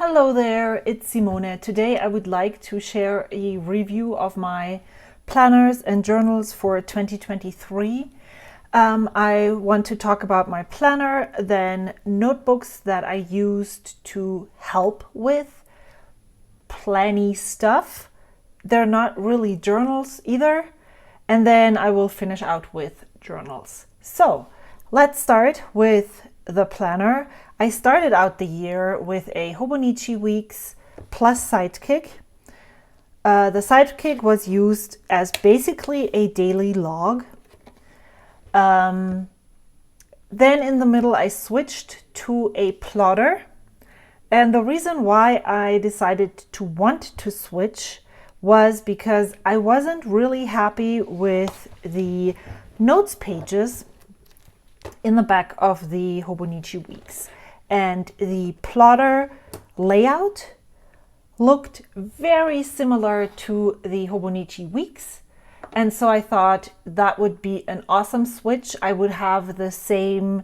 Hello there, it's Simone. Today I would like to share a review of my planners and journals for 2023. I want to talk about my planner, then notebooks that I used to help with planny stuff. They're not really journals either. And then I will finish out with journals. So let's start with the planner. I started out the year with a Hobonichi Weeks plus Sidekick. The Sidekick was used as basically a daily log. Then in the middle I switched to a plotter. And the reason why I decided to want to switch was because I wasn't really happy with the notes pages in the back of the Hobonichi Weeks. And the plotter layout looked very similar to the Hobonichi Weeks. And so I thought that would be an awesome switch. I would have the same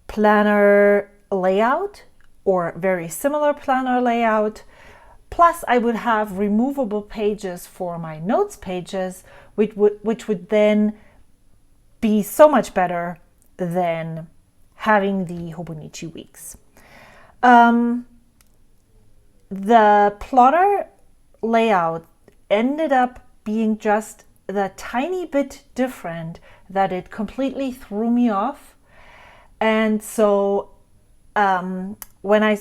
planner layout or very similar planner layout. Plus I would have removable pages for my notes pages, which would then be so much better than having the Hobonichi Weeks. The plotter layout ended up being just the tiny bit different that it completely threw me off. And so when I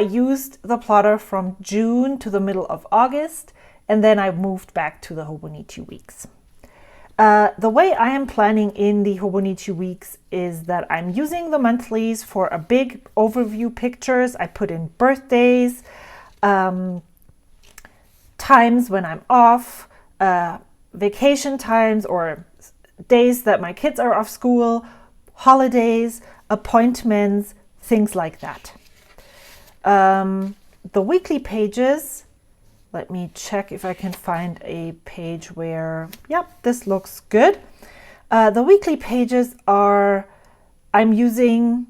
used the plotter from June to the middle of August, and then I moved back to the Hobonichi Weeks. The way I am planning in the Hobonichi Weeks is that I'm using the monthlies for a big overview pictures. I put in birthdays, times when I'm off, vacation times or days that my kids are off school, holidays, appointments, things like that. The weekly pages, let me check if I can find a page where, yep, this looks good. The weekly pages are, I'm using,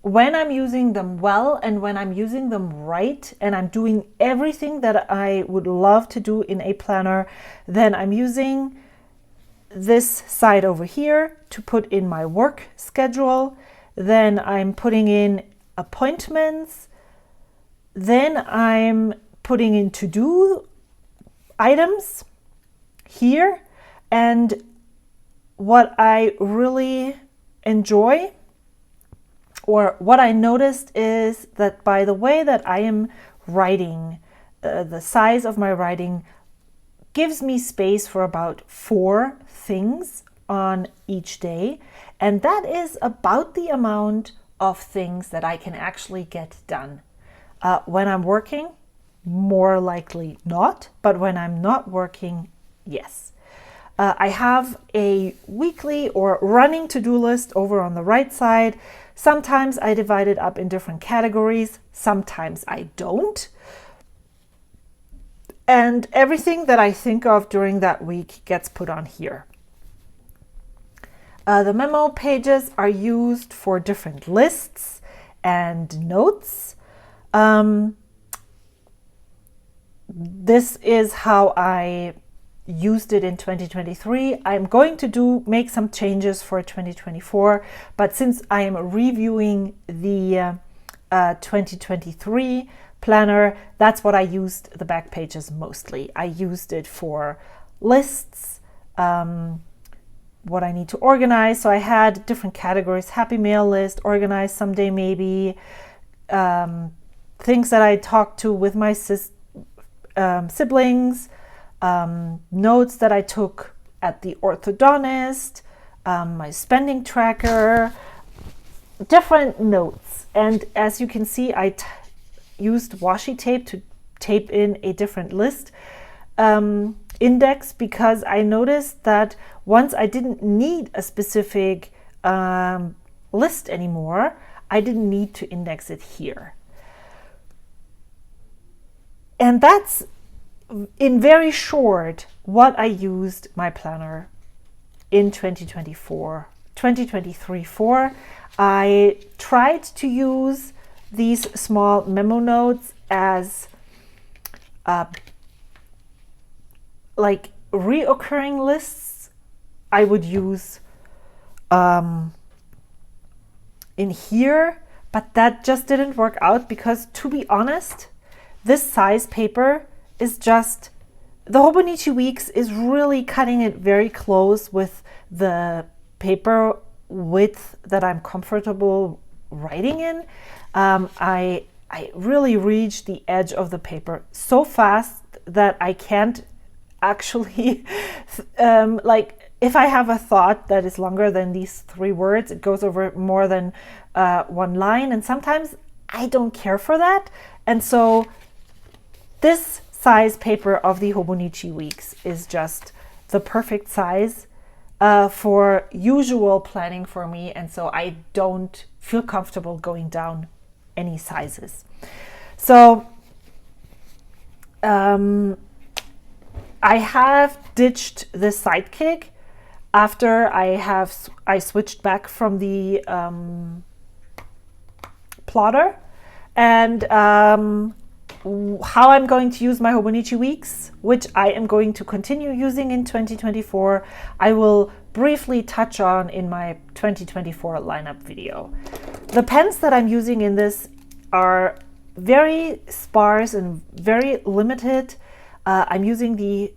when I'm using them well and when I'm using them right, and I'm doing everything that I would love to do in a planner, then I'm using this side over here to put in my work schedule. Then I'm putting in appointments. Then I'm putting in to-do items here. And what I really enjoy, or what I noticed, is that by the way that I am writing, the size of my writing gives me space for about 4 things on each day. And that is about the amount of things that I can actually get done. When I'm working, more likely not, but when I'm not working, yes. I have a weekly or running to-do list over on the right side. Sometimes I divide it up in different categories, sometimes I don't. And everything that I think of during that week gets put on here. The memo pages are used for different lists and notes. This is how I used it in 2023. I'm going to make some changes for 2024, but since I am reviewing the 2023 planner, that's what I used the back pages mostly. I used it for lists, what I need to organize. So I had different categories: happy mail list, organize someday maybe, things that I talked to with my siblings, notes that I took at the orthodontist, my spending tracker, different notes. And as you can see, I used washi tape to tape in a different list index, because I noticed that once I didn't need a specific list anymore, I didn't need to index it here. And that's, in very short, what I used my planner in 2023 for. I tried to use these small memo notes as like reoccurring lists, I would use in here, but that just didn't work out because, to be honest, this size paper is just, the Hobonichi Weeks is really cutting it very close with the paper width that I'm comfortable writing in. I really reached the edge of the paper so fast that I can't actually like, if I have a thought that is longer than these 3 words, it goes over more than 1 line, and sometimes I don't care for that. And so this size paper of the Hobonichi Weeks is just the perfect size for usual planning for me, and so I don't feel comfortable going down any sizes. So I have ditched the Sidekick after I switched back from the plotter, and how I'm going to use my Hobonichi Weeks, which I am going to continue using in 2024, I will briefly touch on in my 2024 lineup video. The pens that I'm using in this are very sparse and very limited. I'm using the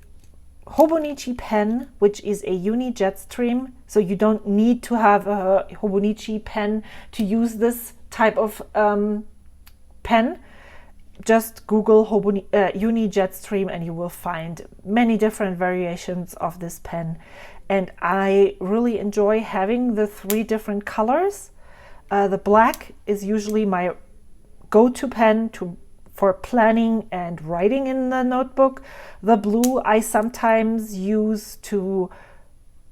Hobonichi pen, which is a uni Jetstream, so you don't need to have a Hobonichi pen to use this type of pen. Just Google uni Jetstream and you will find many different variations of this pen. And I really enjoy having the 3 different colors. The black is usually my go-to pen for planning and writing in the notebook. The blue I sometimes use to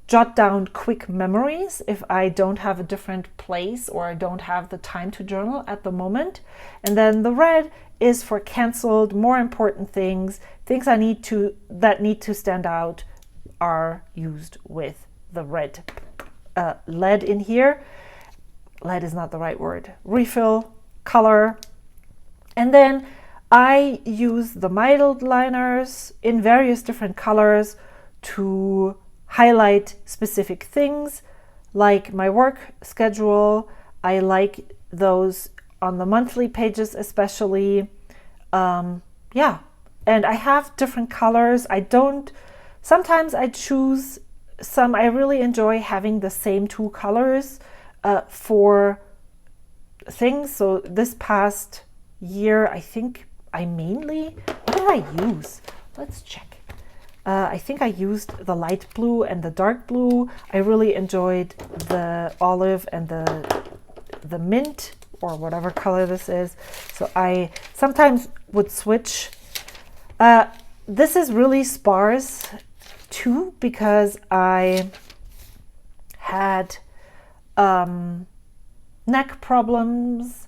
jot down quick memories if I don't have a different place or I don't have the time to journal at the moment. And then the red is for canceled, more important things that need to stand out are used with the red lead in here. Lead is not the right word. Refill, color. And then I use the mild liners in various different colors to highlight specific things, like my work schedule. I like those on the monthly pages especially. Yeah, and I have different colors. Sometimes I choose some. I really enjoy having the same 2 colors for things. So this past year, I think I mainly, what did I use? Let's check. I think I used the light blue and the dark blue. I really enjoyed the olive and the mint, or whatever color this is. So I sometimes would switch. This is really sparse too, because I had neck problems,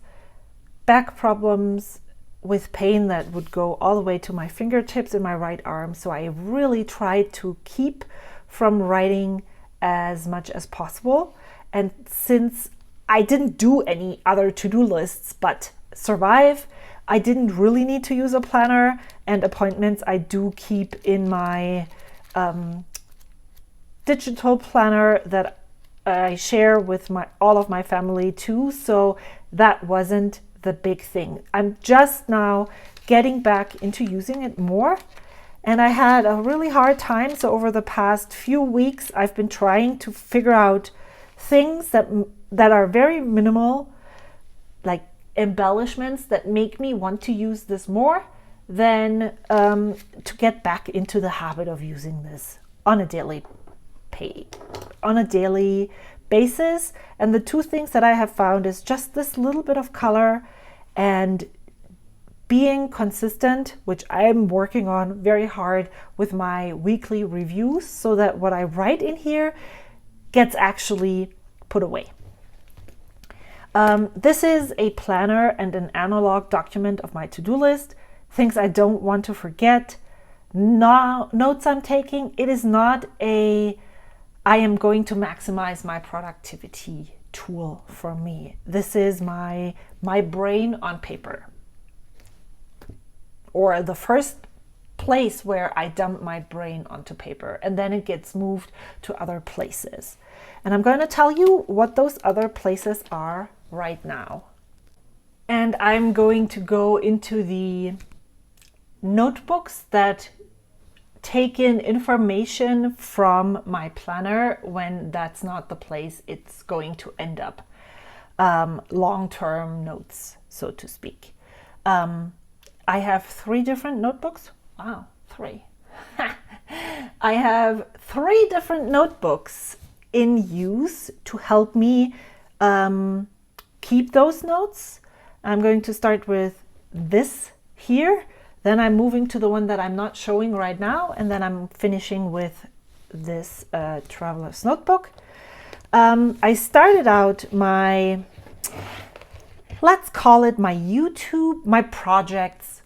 back problems with pain that would go all the way to my fingertips in my right arm. So I really tried to keep from writing as much as possible. And since I didn't do any other to-do lists but survive, I didn't really need to use a planner, and appointments I do keep in my digital planner that I share with all of my family too. So that wasn't the big thing. I'm just now getting back into using it more, and I had a really hard time. So over the past few weeks, I've been trying to figure out things that are very minimal, like embellishments that make me want to use this more, than to get back into the habit of using this on a daily basis. And the 2 things that I have found is just this little bit of color and being consistent, which I'm working on very hard with my weekly reviews, so that what I write in here gets actually put away. This is a planner and an analog document of my to-do list, things I don't want to forget, notes I'm taking. It is not I am going to maximize my productivity tool for me. This is my brain on paper, or the first place where I dump my brain onto paper, and then it gets moved to other places. And I'm going to tell you what those other places are right now. And I'm going to go into the notebooks that take in information from my planner when that's not the place it's going to end up. Long-term notes, so to speak. I have 3 different notebooks. Wow, 3. I have 3 different notebooks in use to help me keep those notes. I'm going to start with this here. Then I'm moving to the one that I'm not showing right now. And then I'm finishing with this traveler's notebook. I started out my, let's call it my projects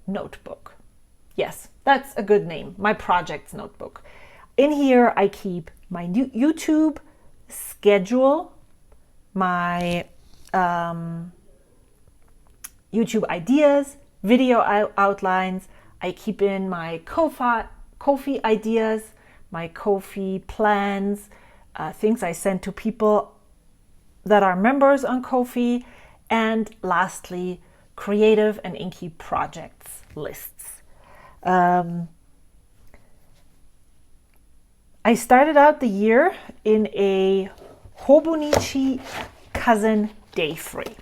notebook. Yes, that's a good name, my projects notebook. In here, I keep my YouTube schedule, my YouTube ideas, video outlines. I keep in my Ko-fi ideas, my Ko-fi plans, things I send to people that are members on Ko-fi, and lastly, creative and inky projects lists. I started out the year in a Hobonichi cousin day free.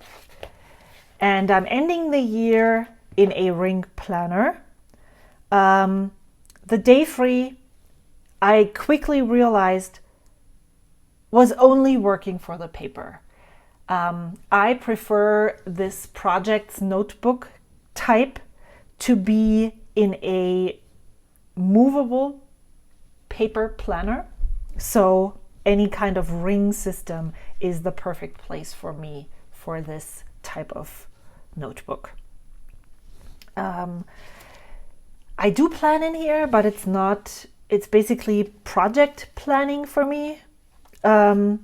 And I'm ending the year in a ring planner. The day free, I quickly realized, was only working for the paper. I prefer this project's notebook type to be in a movable paper planner. So any kind of ring system is the perfect place for me for this type of notebook. I do plan in here, but it's basically project planning for me. I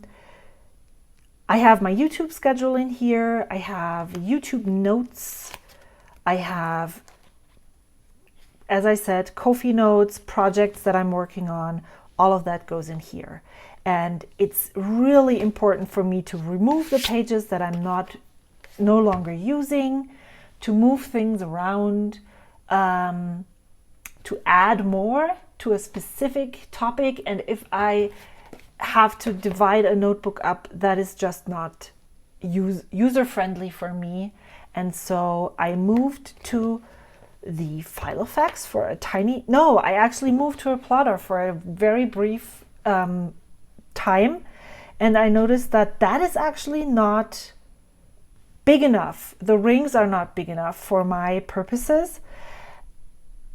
have my YouTube schedule in here. I have YouTube notes. I have, as I said, Ko-fi notes, projects that I'm working on. All of that goes in here. And it's really important for me to remove the pages that I'm no longer using, to move things around, to add more to a specific topic. And if I have to divide a notebook up, that is just not user-friendly for me. And so I moved to the Filofax for I actually moved to a plotter for a very brief time. And I noticed that is actually not big enough. The rings are not big enough for my purposes.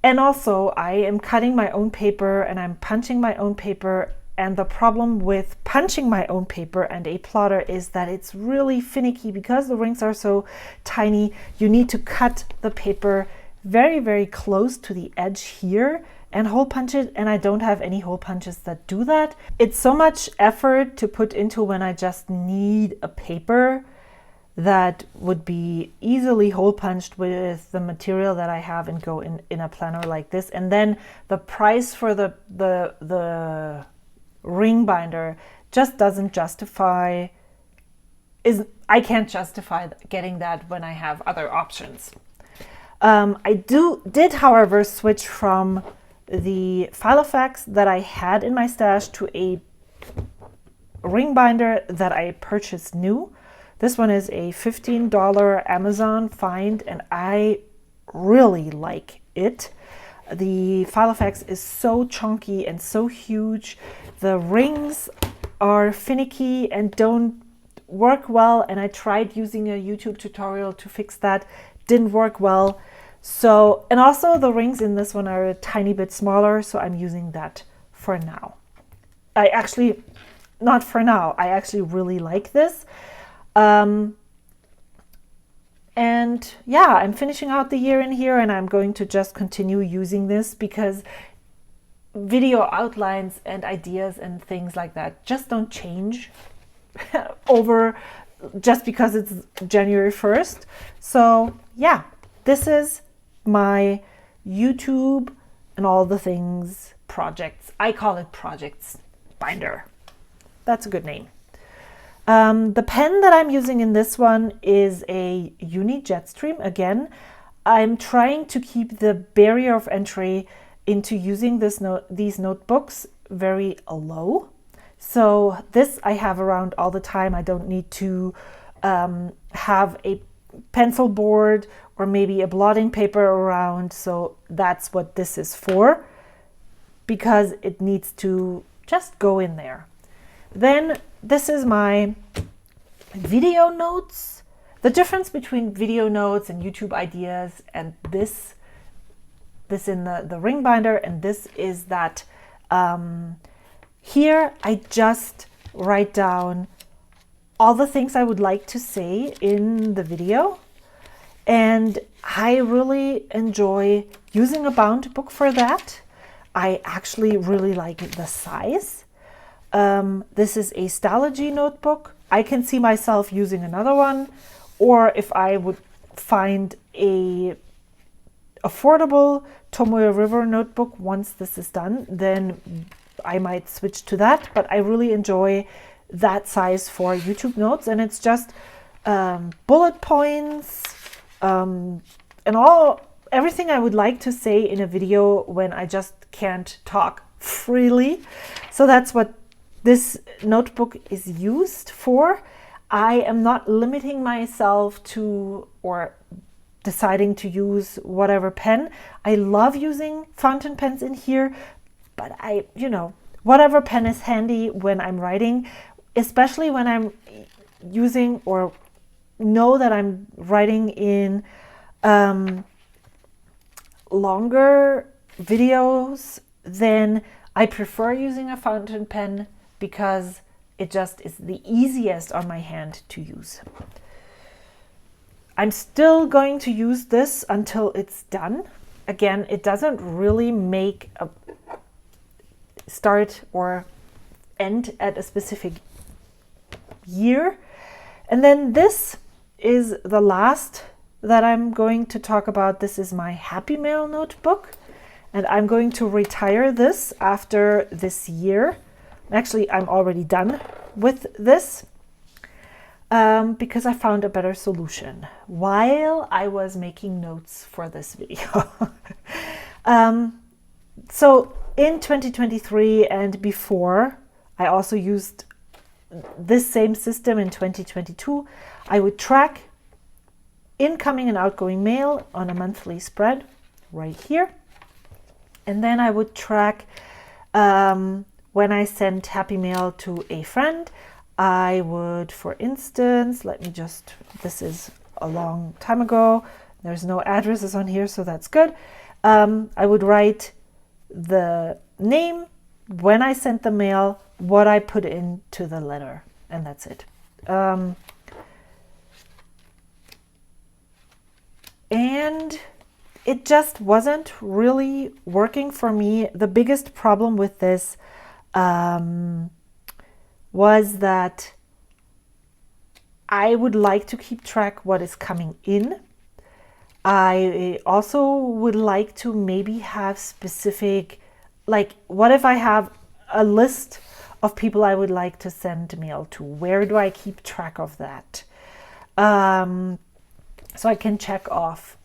And also I am cutting my own paper and I'm punching my own paper. And the problem with punching my own paper and a plotter is that it's really finicky because the rings are so tiny. You need to cut the paper very, very close to the edge here and hole punch it. And I don't have any hole punches that do that. It's so much effort to put into when I just need a paper that would be easily hole punched with the material that I have and go in a planner like this. And then the price for the ring binder just doesn't justify, I can't justify getting that when I have other options. I did, however, switch from the Filofax that I had in my stash to a ring binder that I purchased new. This one is a $15 Amazon find, and I really like it. The Filofax is so chunky and so huge. The rings are finicky and don't work well, and I tried using a YouTube tutorial to fix that. Didn't work well. So, and also the rings in this one are a tiny bit smaller, so I'm using that for now. Not for now, I actually really like this. And yeah, I'm finishing out the year in here, and I'm going to just continue using this because video outlines and ideas and things like that just don't change over just because it's January 1st. So yeah, this is my YouTube and all the things projects. I call it projects binder. That's a good name. The pen that I'm using in this one is a Uni Jetstream. Again, I'm trying to keep the barrier of entry into using these notebooks very low. So this I have around all the time. I don't need to have a pencil board or maybe a blotting paper around. So that's what this is for, because it needs to just go in there. Then this is my video notes. The difference between video notes and YouTube ideas and this in the ring binder and this is that here I just write down all the things I would like to say in the video. And I really enjoy using a bound book for that. I actually really like the size. This is a Stalogy notebook. I can see myself using another one, or if I would find a affordable Tomoe River notebook once this is done, then I might switch to that. But I really enjoy that size for YouTube notes, and it's just bullet points and everything I would like to say in a video when I just can't talk freely. So that's what this notebook is used for. I am not limiting myself to or deciding to use whatever pen. I love using fountain pens in here, but whatever pen is handy when I'm writing, especially when I'm using or know that I'm writing in longer videos, then I prefer using a fountain pen because it just is the easiest on my hand to use. I'm still going to use this until it's done. Again, it doesn't really make a start or end at a specific year. And then this is the last that I'm going to talk about. This is my Happy Mail notebook, and I'm going to retire this after this year. Actually, I'm already done with this because I found a better solution while I was making notes for this video. So in 2023 and before, I also used this same system in 2022. I would track incoming and outgoing mail on a monthly spread right here. And then I would track when I sent Happy Mail to a friend. I would, for instance, this is a long time ago. There's no addresses on here, so that's good. I would write the name, when I sent the mail, what I put into the letter, and that's it. And it just wasn't really working for me. The biggest problem with this was that I would like to keep track what is coming in. I also would like to maybe have specific, like, what if I have a list of people I would like to send mail to? Where do I keep track of that? So I can check off.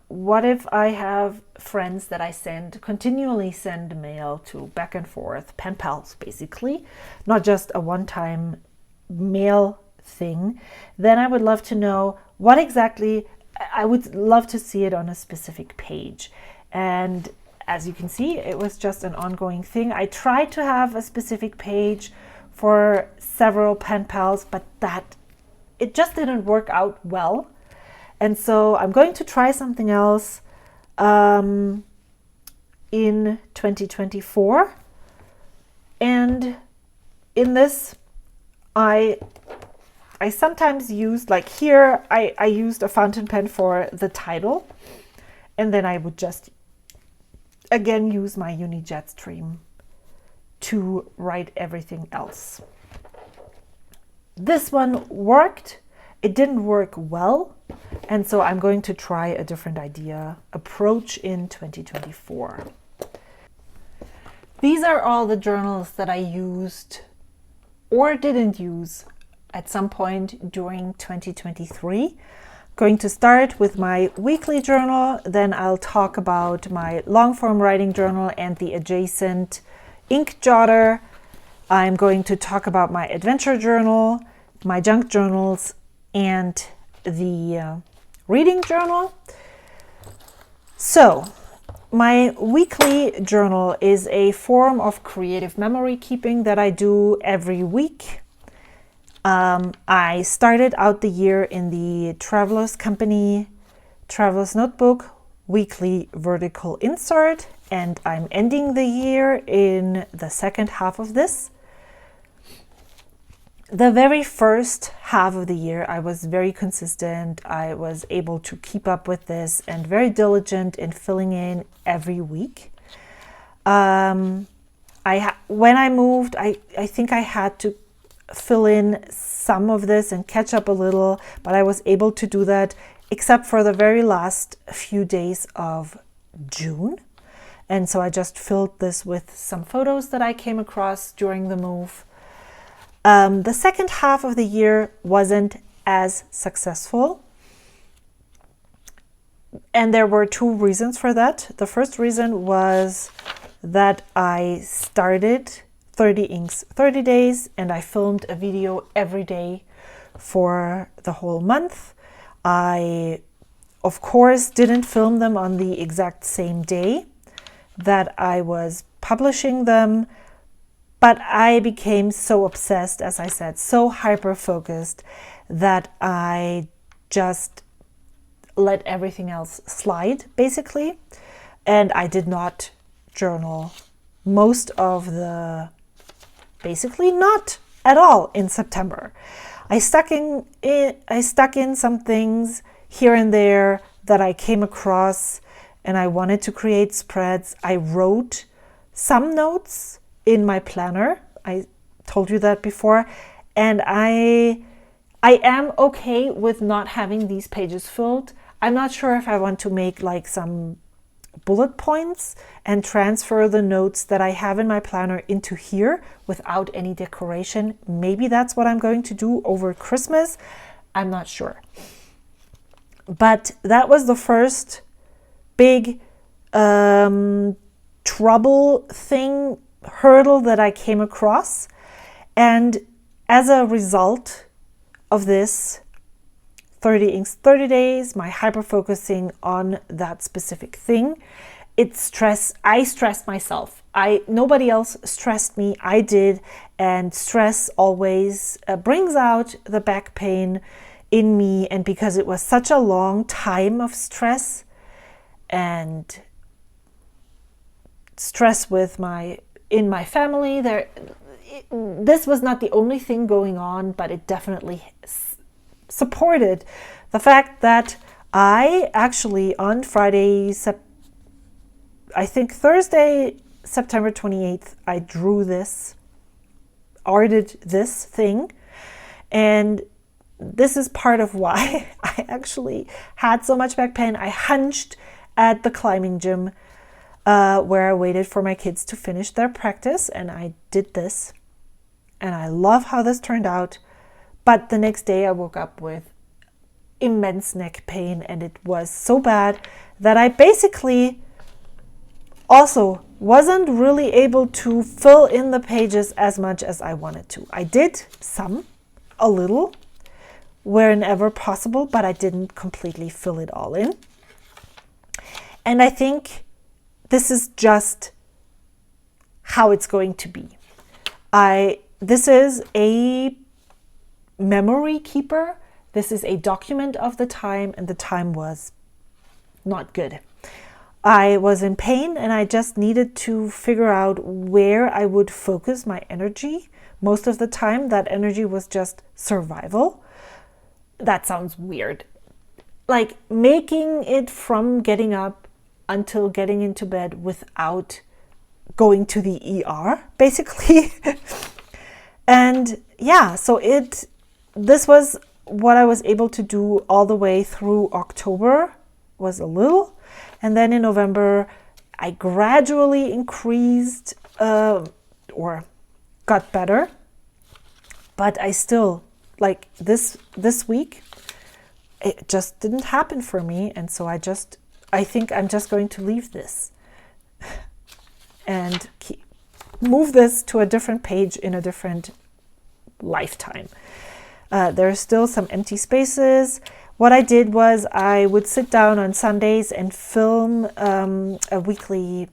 What if I have friends that I continually send mail to, back and forth, pen pals basically, not just a one-time mail thing? Then I would love to know what exactly, I would love to see it on a specific page. And as you can see, it was just an ongoing thing. I tried to have a specific page for several pen pals, but it just didn't work out well. And so I'm going to try something else in 2024. And in this, I sometimes used, like here, I used a fountain pen for the title. And then I would just, again, use my Uni Jetstream to write everything else. this one worked. It didn't work well. And so I'm going to try a different approach in 2024. These are all the journals that I used or didn't use at some point during 2023. Going to start with my weekly journal, then I'll talk about my long form writing journal and the adjacent ink jotter. I'm going to talk about my adventure journal, my junk journals, and the reading journal. So, my weekly journal is a form of creative memory keeping that I do every week. I started out the year in the Traveler's Company Traveler's Notebook weekly vertical insert, and I'm ending the year in the second half of this. The very first half of the year, I was very consistent. I was able to keep up with this and very diligent in filling in every week. When I moved, I think I had to fill in some of this and catch up a little, but I was able to do that except for the very last few days of June. And so I just filled this with some photos that I came across during the move. The second half of the year wasn't as successful. And there were two reasons for that. The first reason was that I started 30 Inks 30 days and I filmed a video every day for the whole month. I, of course, didn't film them on the exact same day that I was publishing them, but I became so obsessed, as I said, so hyper-focused that I just let everything else slide, basically. And I did not journal most of basically not at all in September. I stuck in some things here and there that I came across, and I wanted to create spreads. I wrote some notes in my planner. I told you that before, and I am okay with not having these pages filled. I'm not sure if I want to make like some bullet points and transfer the notes that I have in my planner into here without any decoration. Maybe that's what I'm going to do over Christmas. I'm not sure. But that was the first big hurdle that I came across. And as a result of this 30 Inks 30 days, my hyper-focusing on that specific thing, I stressed myself. Nobody else stressed me, I did. And stress always brings out the back pain in me. And because it was such a long time of stress and stress in my family, this was not the only thing going on, but it definitely supported the fact that I actually on Thursday, September 28th, I arted this thing. And this is part of why I actually had so much back pain. I hunched at the climbing gym where I waited for my kids to finish their practice, and I did this. And I love how this turned out. But the next day I woke up with immense neck pain, and it was so bad that I basically also wasn't really able to fill in the pages as much as I wanted to. I did a little, whenever possible, but I didn't completely fill it all in. And I think this is just how it's going to be. This is a memory keeper. This is a document of the time, and the time was not good. I was in pain, and I just needed to figure out where I would focus my energy. Most of the time, that energy was just survival. That sounds weird. Like making it from getting up until getting into bed without going to the ER, basically. And yeah, so it this was what I was able to do all the way through October, was a little. And then in November, I gradually increased or got better. But I still, like this week, it just didn't happen for me. And so I think I'm just going to leave this and move this to a different page in a different lifetime. There are still some empty spaces. What I did was I would sit down on Sundays and film a weekly,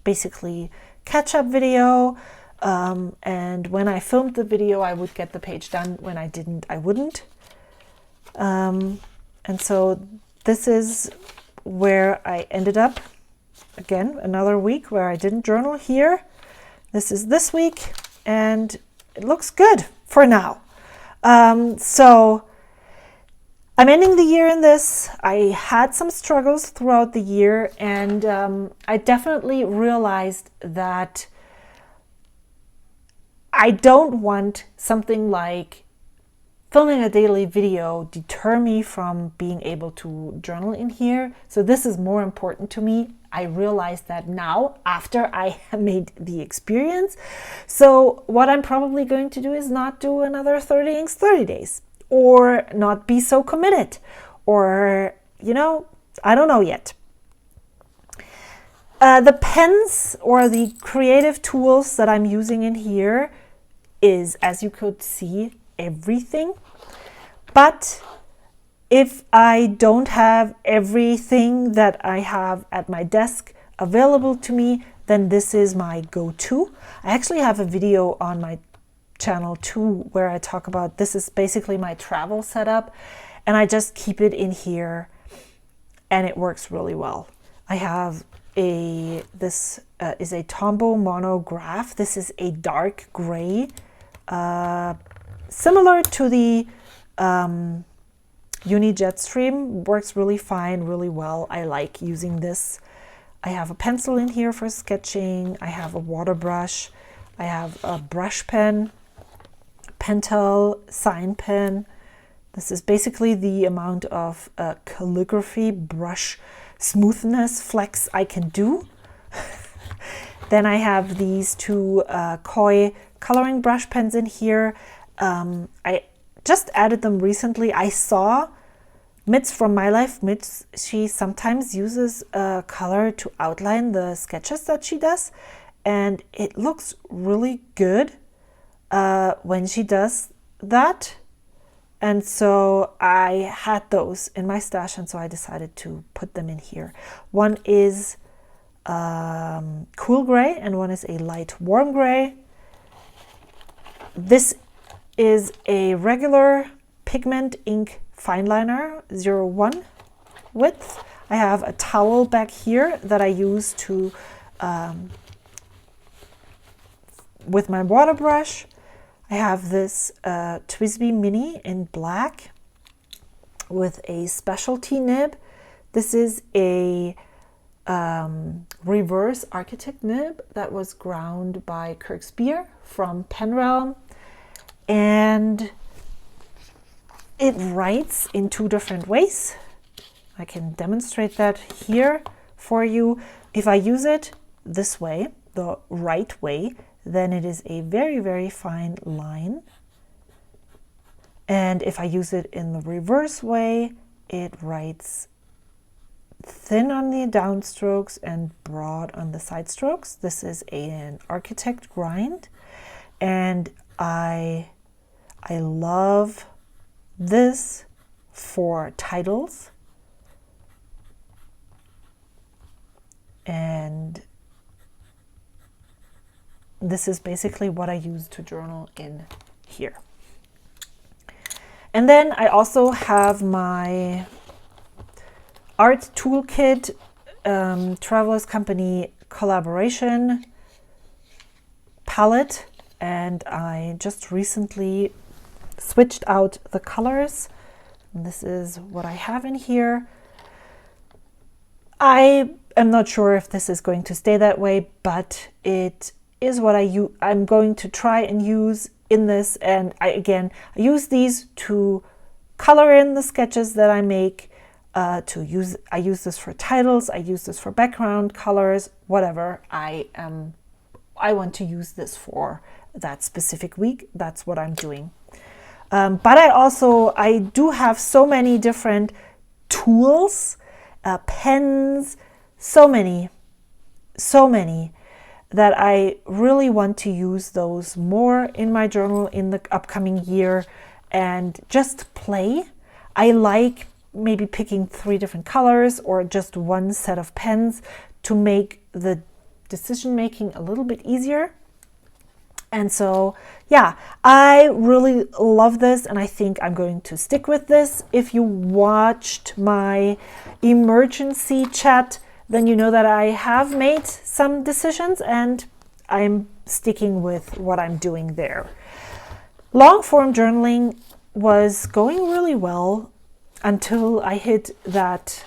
basically, catch-up video. And when I filmed the video, I would get the page done. When I didn't, I wouldn't. And so this is where I ended up. Again, another week where I didn't journal here. This is this week, and it looks good for now. So I'm ending the year in this. I had some struggles throughout the year, and I definitely realized that I don't want something like filming a daily video deter me from being able to journal in here. So this is more important to me. I realize that now after I have made the experience. So what I'm probably going to do is not do another 30 Inks 30 days, or not be so committed, or, you know, I don't know yet. The pens or the creative tools that I'm using in here is, as you could see, everything. But if I don't have everything that I have at my desk available to me, then this is my go-to. I actually have a video on my channel too where I talk about, this is basically my travel setup, and I just keep it in here and it works really well. I have this is a Tombow monograph. This is a dark gray, similar to the Uni Jetstream. Works really fine, really well. I like using this. I have a pencil in here for sketching. I have a water brush. I have a brush pen, Pentel sign pen. This is basically the amount of calligraphy brush smoothness flex I can do. Then I have these two Koi coloring brush pens in here. I just added them recently. I saw Mitz from My Life Mitz, she sometimes uses color to outline the sketches that she does, and it looks really good when she does that. And so I had those in my stash, and so I decided to put them in here. One is cool gray and one is a light warm gray. This is a regular pigment ink fine liner 01 width. I have a towel back here that I use to with my water brush. I have this TWSBI Mini in black with a specialty nib. This is a reverse architect nib that was ground by Kirk Spear from Penrealm, and it writes in two different ways. I can demonstrate that here for you. If I use it this way, the right way, then it is a very, very fine line. And if I use it in the reverse way, it writes thin on the downstrokes and broad on the side strokes. This is an architect grind, and I love this for titles. And this is basically what I use to journal in here. And then I also have my art toolkit, Travelers Company collaboration palette, and I just recently switched out the colors. And this is what I have in here. I am not sure if this is going to stay that way, but it is what I'm going to try and use in this, and I use these to color in the sketches that I make. I use this for titles, I use this for background colors, whatever I want to use this for that specific week. That's what I'm doing. But I do have so many different tools, pens, so many that I really want to use those more in my journal in the upcoming year and just play. I like maybe picking 3 different colors or just one set of pens to make the decision making a little bit easier. And so, yeah, I really love this, and I think I'm going to stick with this. If you watched my emergency chat, then you know that I have made some decisions, and I'm sticking with what I'm doing there. Long form journaling was going really well until I hit that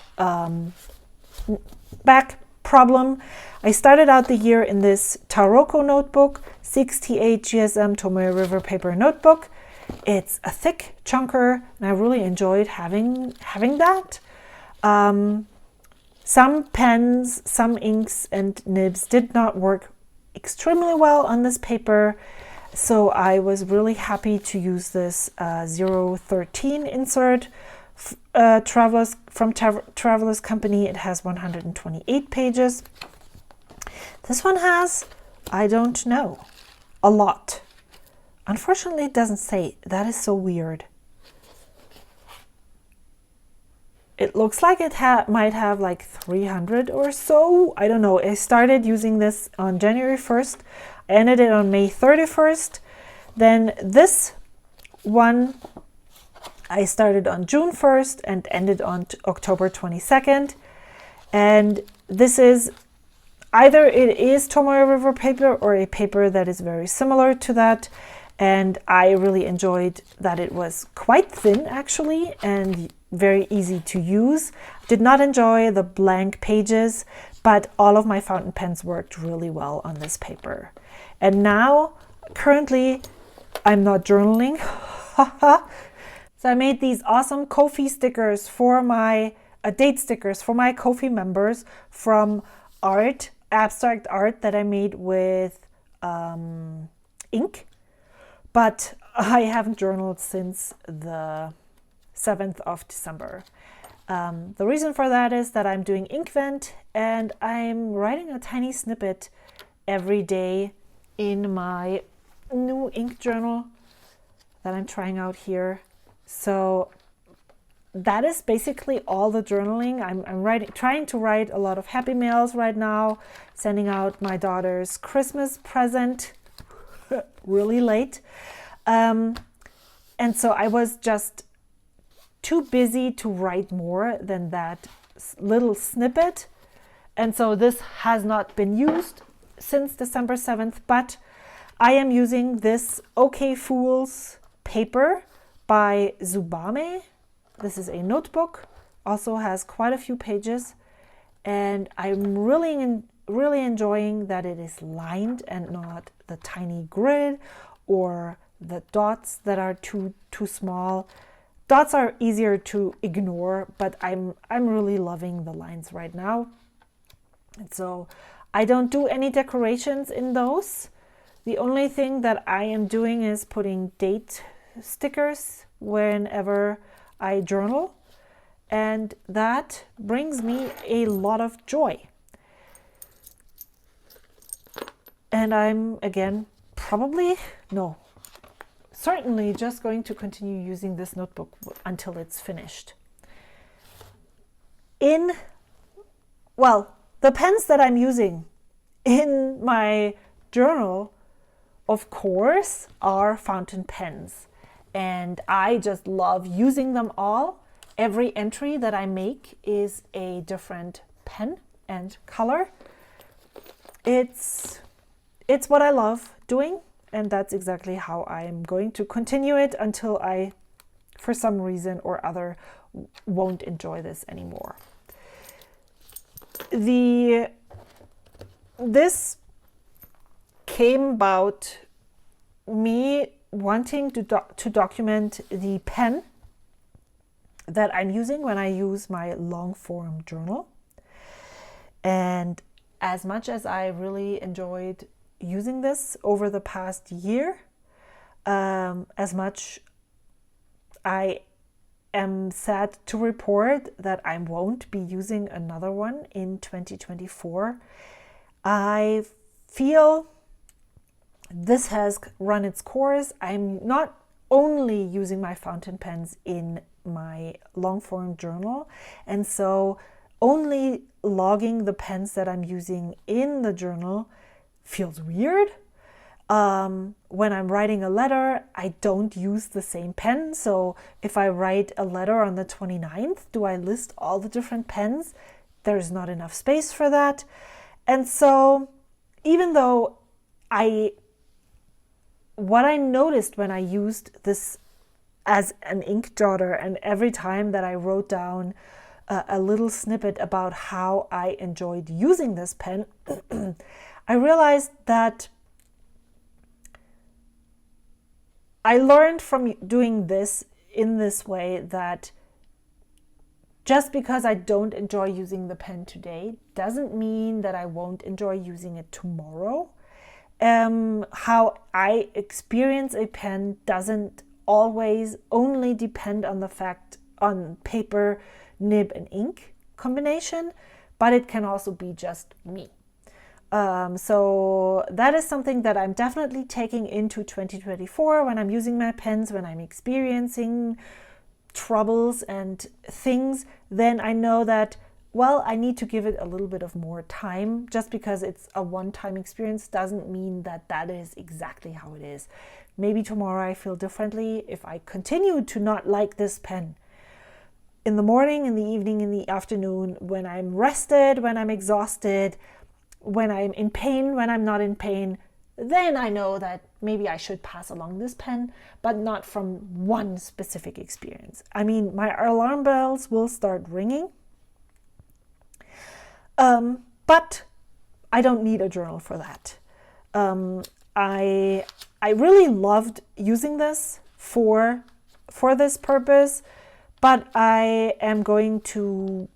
back problem. I started out the year in this Taroko notebook, 68 GSM Tomoe River paper notebook. It's a thick chunker, and I really enjoyed having that. Some pens, some inks and nibs did not work extremely well on this paper, so I was really happy to use this 013 insert from Traveler's Company. It has 128 pages. This one has, I don't know, a lot. Unfortunately, it doesn't say. That is so weird. It looks like it might have like 300 or so. I don't know. I started using this on January 1st. I ended it on May 31st. Then this one I started on June 1st and ended on October 22nd. And this is either it is Tomoe River paper or a paper that is very similar to that. And I really enjoyed that it was quite thin actually and very easy to use. Did not enjoy the blank pages, but all of my fountain pens worked really well on this paper. And now, currently, I'm not journaling. So I made these awesome Ko-fi stickers for my date stickers for my Ko-fi members from abstract art that I made with ink. But I haven't journaled since the 7th of December. The reason for that is that I'm doing Inkvent and I'm writing a tiny snippet every day in my new ink journal that I'm trying out here. So that is basically all the journaling. I'm trying to write a lot of happy mails right now, sending out my daughter's Christmas present really late. And so I was just too busy to write more than that little snippet. And so this has not been used since December 7th, but I am using this OK Fools paper by Tsubame. This is a notebook, also has quite a few pages, and I'm really enjoying that it is lined and not the tiny grid or the dots that are too small. Dots are easier to ignore, but I'm really loving the lines right now. And so I don't do any decorations in those. The only thing that I am doing is putting date stickers whenever I journal, and that brings me a lot of joy. And I'm certainly just going to continue using this notebook until it's finished. The pens that I'm using in my journal, of course, are fountain pens. And I just love using them all. Every entry that I make is a different pen and color. It's what I love doing, and that's exactly how I'm going to continue it until I, for some reason or other, won't enjoy this anymore. This came about me wanting to document the pen that I'm using when I use my long form journal. And as much as I really enjoyed using this over the past year, as much I am sad to report that I won't be using another one in 2024. I feel this has run its course. I'm not only using my fountain pens in my long form journal, and so only logging the pens that I'm using in the journal feels weird. When I'm writing a letter, I don't use the same pen. So if I write a letter on the 29th, do I list all the different pens? There's not enough space for that. And so even though what I noticed when I used this as an ink jotter, and every time that I wrote down a little snippet about how I enjoyed using this pen, I realized that I learned from doing this in this way that just because I don't enjoy using the pen today doesn't mean that I won't enjoy using it tomorrow. How I experience a pen doesn't always only depend on the fact on paper, nib, and ink combination, but it can also be just me. So that is something that I'm definitely taking into 2024 when I'm using my pens, when I'm experiencing troubles and things, then I know that, well, I need to give it a little bit of more time. Just because it's a one-time experience doesn't mean that that is exactly how it is. Maybe tomorrow I feel differently if I continue to not like this pen. In the morning, in the evening, in the afternoon, when I'm rested, when I'm exhausted, when I'm in pain, when I'm not in pain, then I know that maybe I should pass along this pen, but not from one specific experience. I mean, my alarm bells will start ringing, but I don't need a journal for that. I really loved using this for this purpose, but I am going to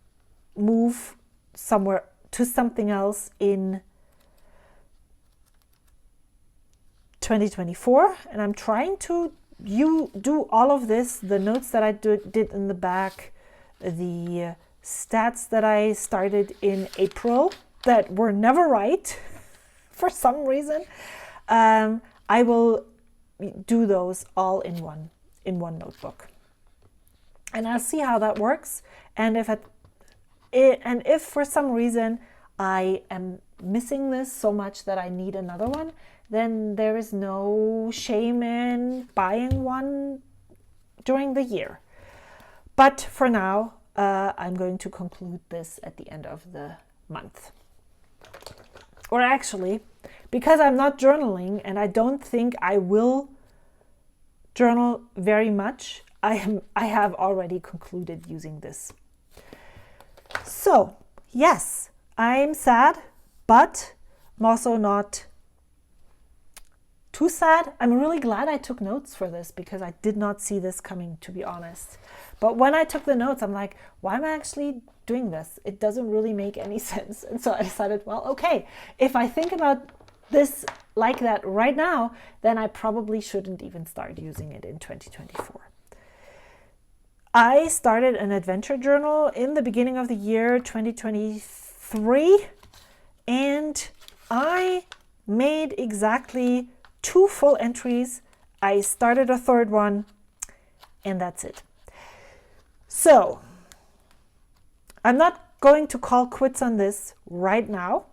move somewhere to something else in 2024, and I'm trying to do all of this, the notes that I did in the back, the stats that I started in April that were never right for some reason. I will do those all in one notebook, and I'll see how that works. And if for some reason I am missing this so much that I need another one, then there is no shame in buying one during the year. But for now, I'm going to conclude this at the end of the month. Or actually, because I'm not journaling and I don't think I will journal very much, I have already concluded using this. So, yes, I'm sad, but I'm also not too sad. I'm really glad I took notes for this because I did not see this coming, to be honest. But when I took the notes, I'm like, why am I actually doing this? It doesn't really make any sense. And so I decided, well, okay, if I think about this like that right now, then I probably shouldn't even start using it in 2024. I started an adventure journal in the beginning of the year 2023, and I made exactly 2 full entries. I started a third one, and that's it. So I'm not going to call quits on this right now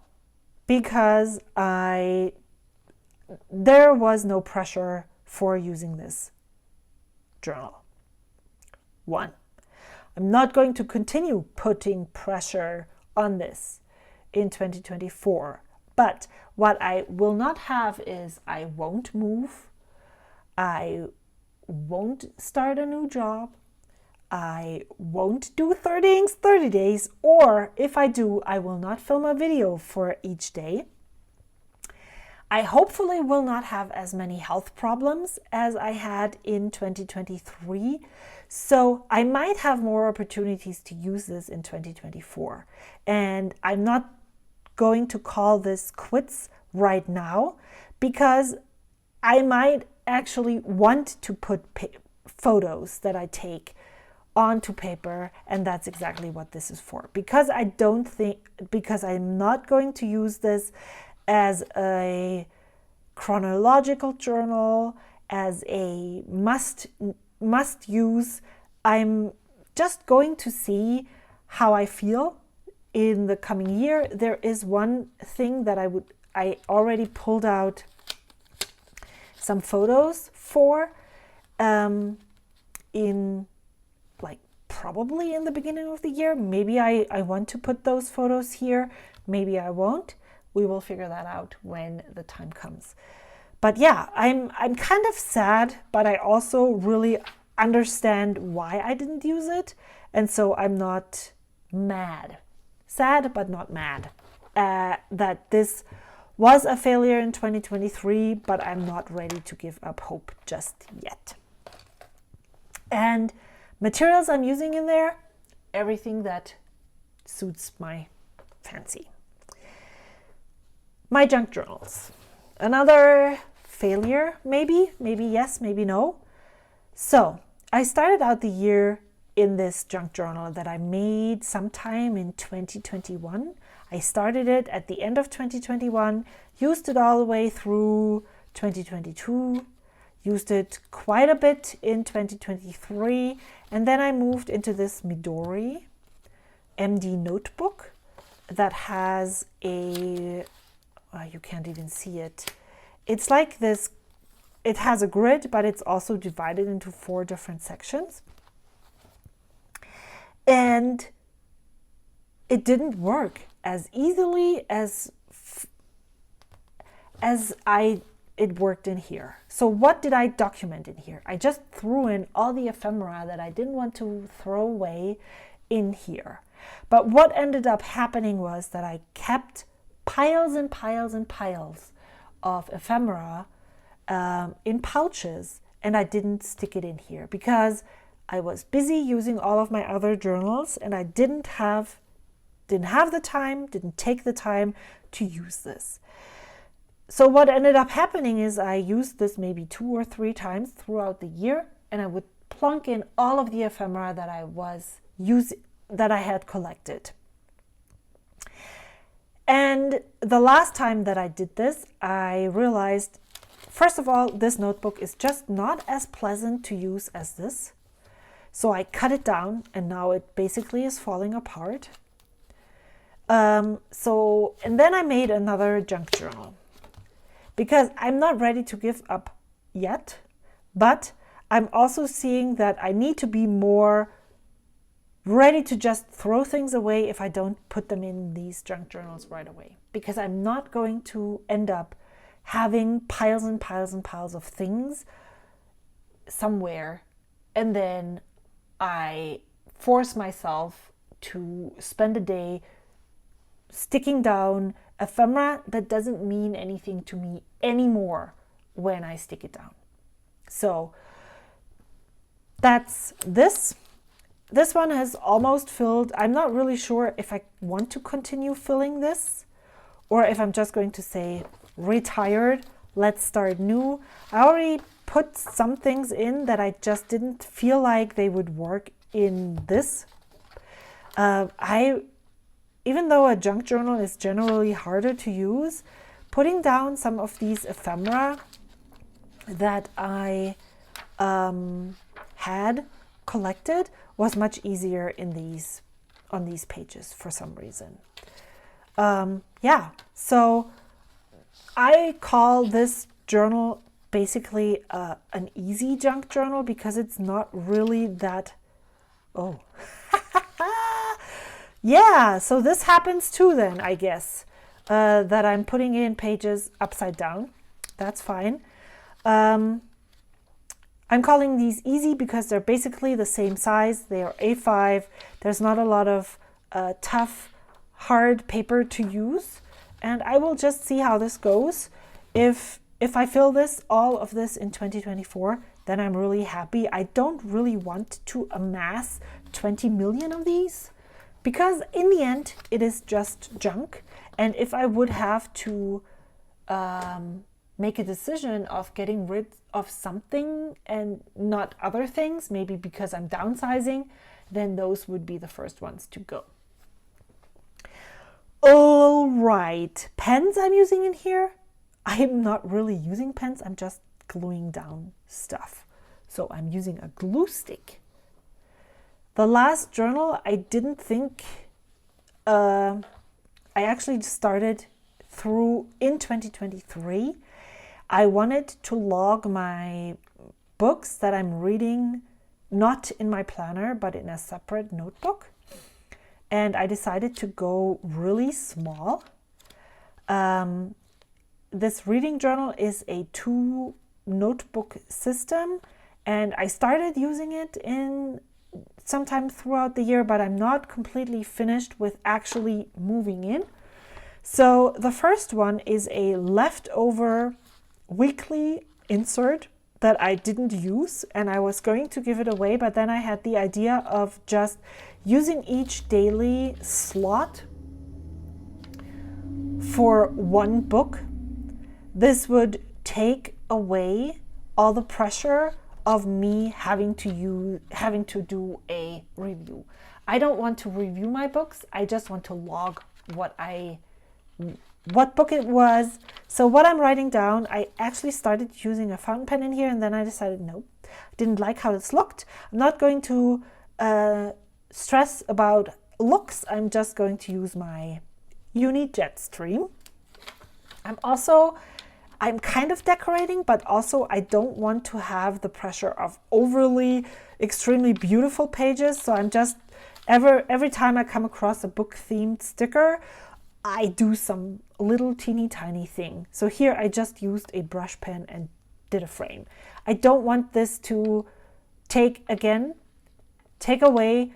because there was no pressure for using this journal. 1. I'm not going to continue putting pressure on this in 2024. But what I will not have is I won't move. I won't start a new job. I won't do 30 days. Or if I do, I will not film a video for each day. I hopefully will not have as many health problems as I had in 2023. So I might have more opportunities to use this in 2024. And I'm not going to call this quits right now because I might actually want to put photos that I take onto paper, and that's exactly what this is for. Because I'm not going to use this as a chronological journal, as a must use. I'm just going to see how I feel in the coming year. There is one thing that I already pulled out some photos for in like probably in the beginning of the year. Maybe I want to put those photos here, maybe I won't. We will figure that out when the time comes. But yeah, I'm kind of sad, but I also really understand why I didn't use it, and so I'm not mad. Sad but not mad that this was a failure in 2023, but I'm not ready to give up hope just yet. And materials I'm using in there, everything that suits my fancy. My junk journals. Another failure, maybe yes, maybe no. So I started out the year in this junk journal that I made sometime in 2021. I started it at the end of 2021, used it all the way through 2022, used it quite a bit in 2023, and then I moved into this Midori MD notebook that has a, you can't even see it. It's like this, it has a grid, but it's also divided into 4 different sections. And it didn't work as easily as it worked in here. So what did I document in here? I just threw in all the ephemera that I didn't want to throw away in here. But what ended up happening was that I kept piles and piles and piles of ephemera in pouches, and I didn't stick it in here because I was busy using all of my other journals, and I didn't take the time to use this. So what ended up happening is I used this maybe 2 or 3 times throughout the year, and I would plunk in all of the ephemera that I had collected. And the last time that I did this, I realized, first of all, this notebook is just not as pleasant to use as this. So I cut it down, and now it basically is falling apart. And then I made another junk journal because I'm not ready to give up yet, but I'm also seeing that I need to be more ready to just throw things away if I don't put them in these junk journals right away, because I'm not going to end up having piles and piles and piles of things somewhere, and then I force myself to spend a day sticking down ephemera that doesn't mean anything to me anymore when I stick it down. So that's this. This one has almost filled. I'm not really sure if I want to continue filling this or if I'm just going to say retired, let's start new. I already put some things in that I just didn't feel like they would work in this. Even though a junk journal is generally harder to use, putting down some of these ephemera that I had collected was much easier on these pages for some reason. So I call this journal basically an easy junk journal because it's not really that. Oh, yeah. So this happens too then, I guess, that I'm putting in pages upside down. That's fine. I'm calling these easy because they're basically the same size. They are A5. There's not a lot of tough, hard paper to use. And I will just see how this goes If I fill all of this in 2024, then I'm really happy. I don't really want to amass 20 million of these, because in the end it is just junk. And if I would have to make a decision of getting rid of something and not other things, maybe because I'm downsizing, then those would be the first ones to go. All right, pens I'm using in here. I am not really using pens, I'm just gluing down stuff. So I'm using a glue stick. The last journal, I didn't think, I actually started through in 2023. I wanted to log my books that I'm reading, not in my planner, but in a separate notebook. And I decided to go really small. This reading journal is a 2 notebook system, and I started using it in sometime throughout the year, but I'm not completely finished with actually moving in. So the first one is a leftover weekly insert that I didn't use, and I was going to give it away, but then I had the idea of just using each daily slot for one book. This would take away all the pressure of me having to do a review. I don't want to review my books. I just want to log what book it was. So what I'm writing down, I actually started using a fountain pen in here, and then I decided no, didn't like how this looked. I'm not going to stress about looks. I'm just going to use my Uni Jetstream. I'm kind of decorating, but also I don't want to have the pressure of overly extremely beautiful pages. So I'm just every time I come across a book themed sticker, I do some little teeny tiny thing. So here I just used a brush pen and did a frame. I don't want this to take away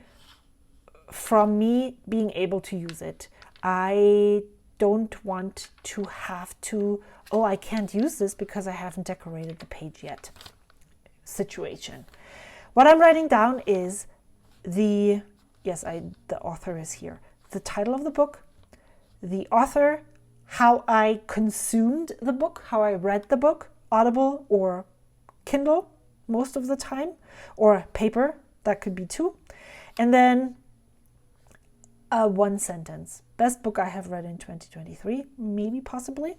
from me being able to use it. I don't want to have to, oh, I can't use this because I haven't decorated the page yet situation. What I'm writing down is the author is here. The title of the book, the author, how I consumed the book, how I read the book, Audible or Kindle most of the time, or paper, that could be too. And then one sentence. Best book I have read in 2023, maybe, possibly.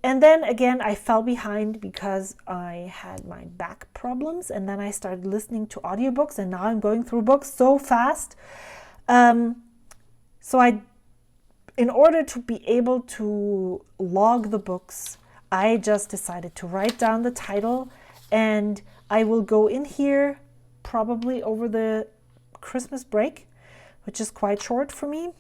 And then again, I fell behind because I had my back problems, and then I started listening to audiobooks, and now I'm going through books so fast. In order to be able to log the books, I just decided to write down the title, and I will go in here probably over the Christmas break, which is quite short for me.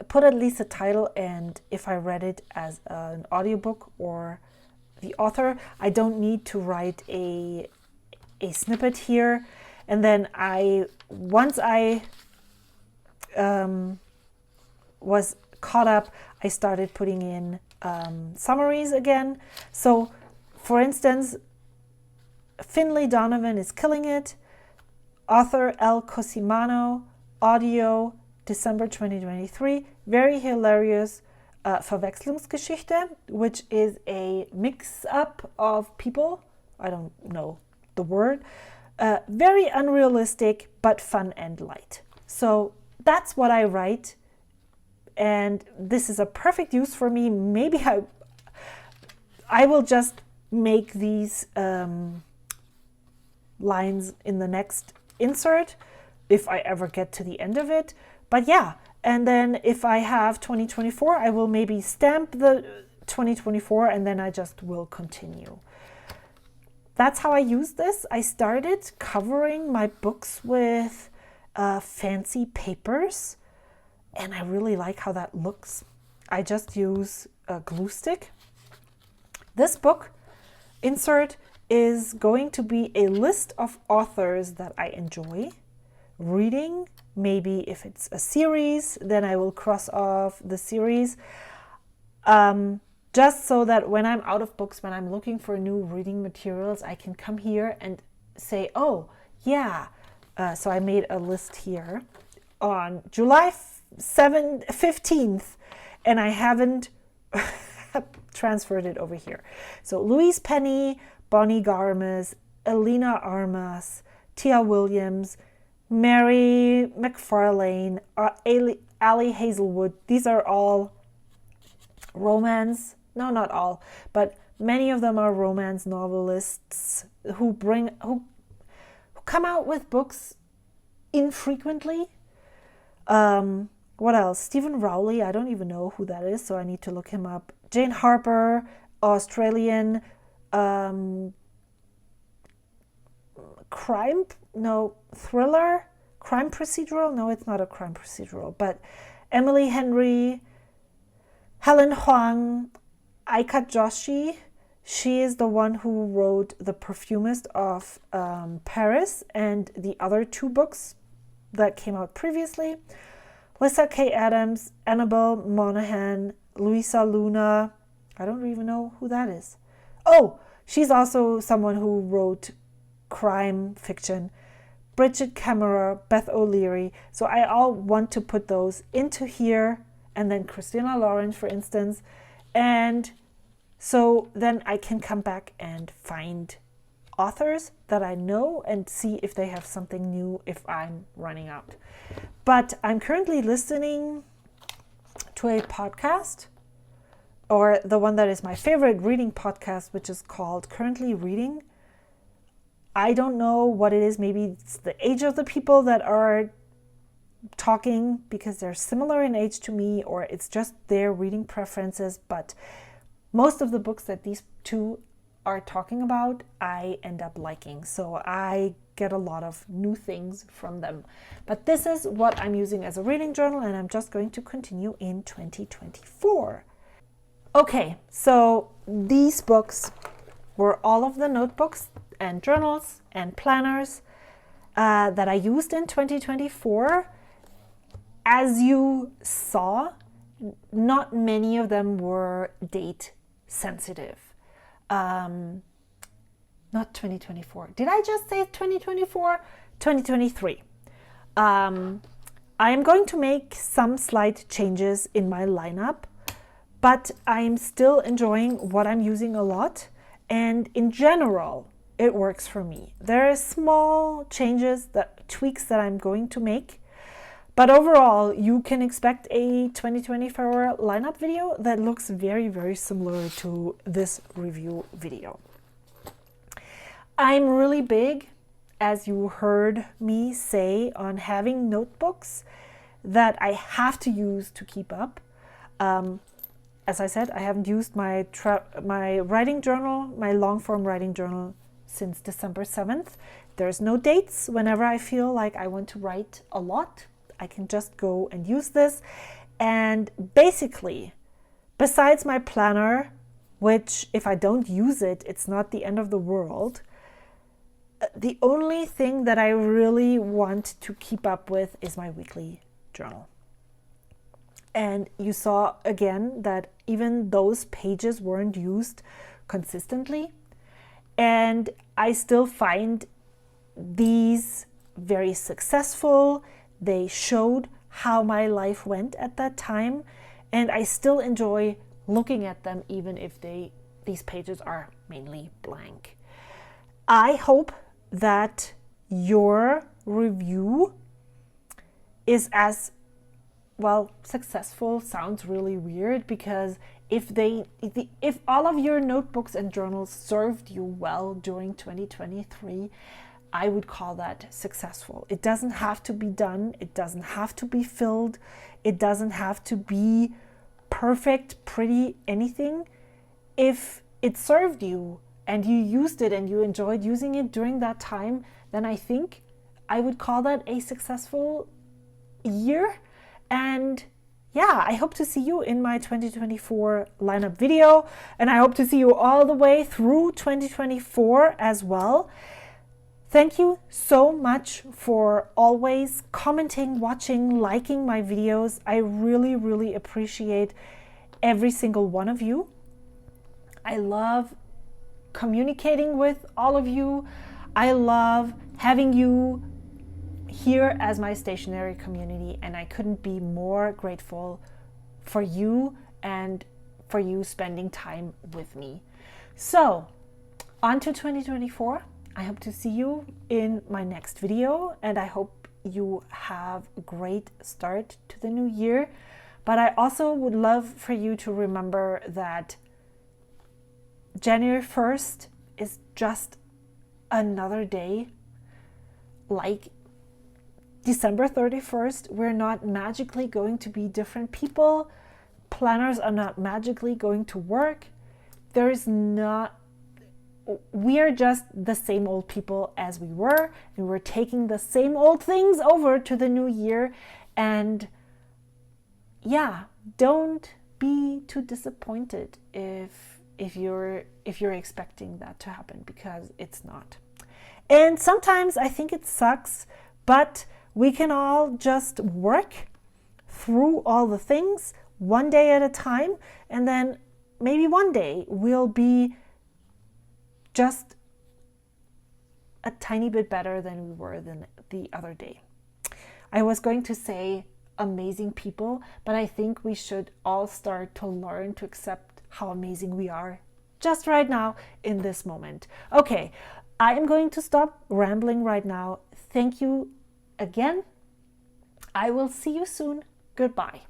Put at least a title, and if I read it as an audiobook or the author, I don't need to write a snippet here. And then once I was caught up, I started putting in summaries again. So for instance, Finlay Donovan is killing it. Author El Cosimano, audio December 2023, very hilarious Verwechslungsgeschichte, which is a mix-up of people. I don't know the word. Very unrealistic, but fun and light. So that's what I write. And this is a perfect use for me. Maybe I will just make these lines in the next insert if I ever get to the end of it. But yeah, and then if I have 2024, I will maybe stamp the 2024, and then I just will continue. That's how I use this. I started covering my books with fancy papers, and I really like how that looks. I just use a glue stick. This book insert is going to be a list of authors that I enjoy reading. Maybe if it's a series, then I will cross off the series. just so that when I'm out of books, when I'm looking for new reading materials, I can come here and say, oh, yeah. So I made a list here on July 15th, and I haven't transferred it over here. So Louise Penny, Bonnie Garmes, Elena Armas, Tia Williams, Mary McFarlane, Ali Hazelwood. These are all romance, no, not all, but many of them are romance novelists who come out with books infrequently. What else? Stephen Rowley, I don't even know who that is, so I need to look him up. Jane Harper, Australian, thriller, crime procedural. No, it's not a crime procedural, but Emily Henry, Helen Huang, Aika Joshi. She is the one who wrote The Perfumist of Paris and the other two books that came out previously. Lisa K. Adams, Annabelle Monaghan, Louisa Luna. I don't even know who that is. Oh, she's also someone who wrote crime fiction. Bridget Camera, Beth O'Leary. So I all want to put those into here, and then Christina Lauren, for instance. And so then I can come back and find authors that I know and see if they have something new if I'm running out. But I'm currently listening to a podcast, or the one that is my favorite reading podcast, which is called Currently Reading. I don't know what it is. Maybe it's the age of the people that are talking because they're similar in age to me, or it's just their reading preferences. But most of the books that these two are talking about, I end up liking. So I get a lot of new things from them. But this is what I'm using as a reading journal, and I'm just going to continue in 2024. Okay, so these books were all of the notebooks and journals and planners that I used in 2024. As you saw, not many of them were date sensitive. Not 2024. Did I just say 2024? 2023. I am going to make some slight changes in my lineup, but I'm still enjoying what I'm using a lot. And in general, it works for me. There are small changes, tweaks that I'm going to make. But overall, you can expect a 2024 lineup video that looks very, very similar to this review video. I'm really big, as you heard me say, on having notebooks that I have to use to keep up. As I said, I haven't used my writing journal, my long-form writing journal, since December 7th. There's no dates. Whenever I feel like I want to write a lot, I can just go and use this. And basically, besides my planner, which if I don't use it, it's not the end of the world, the only thing that I really want to keep up with is my weekly journal. And you saw again that even those pages weren't used consistently. And I still find these very successful. They showed how my life went at that time. And I still enjoy looking at them, even if these pages are mainly blank. I hope that your review is as successful. Sounds really weird, because if all of your notebooks and journals served you well during 2023, I would call that successful. It doesn't have to be done. It doesn't have to be filled. It doesn't have to be perfect, pretty, anything. If it served you and you used it and you enjoyed using it during that time, then I think I would call that a successful year. And yeah, I hope to see you in my 2024 lineup video, and I hope to see you all the way through 2024 as well. Thank you so much for always commenting, watching, liking my videos. I really, really appreciate every single one of you. I love communicating with all of you. I love having you here as my stationary community, and I couldn't be more grateful for you and for you spending time with me. So, on to 2024. I hope to see you in my next video, and I hope you have a great start to the new year. But I also would love for you to remember that January 1st is just another day like December 31st. We're not magically going to be different people. Planners are not magically going to work. We are just the same old people as we were, and we're taking the same old things over to the new year. And yeah, don't be too disappointed if you're expecting that to happen, because it's not. And sometimes I think it sucks, but we can all just work through all the things one day at a time, and then maybe one day we'll be just a tiny bit better than we were than the other day. I was going to say amazing people, but I think we should all start to learn to accept how amazing we are just right now in this moment. Okay, I am going to stop rambling right now. Thank you again. I will see you soon. Goodbye.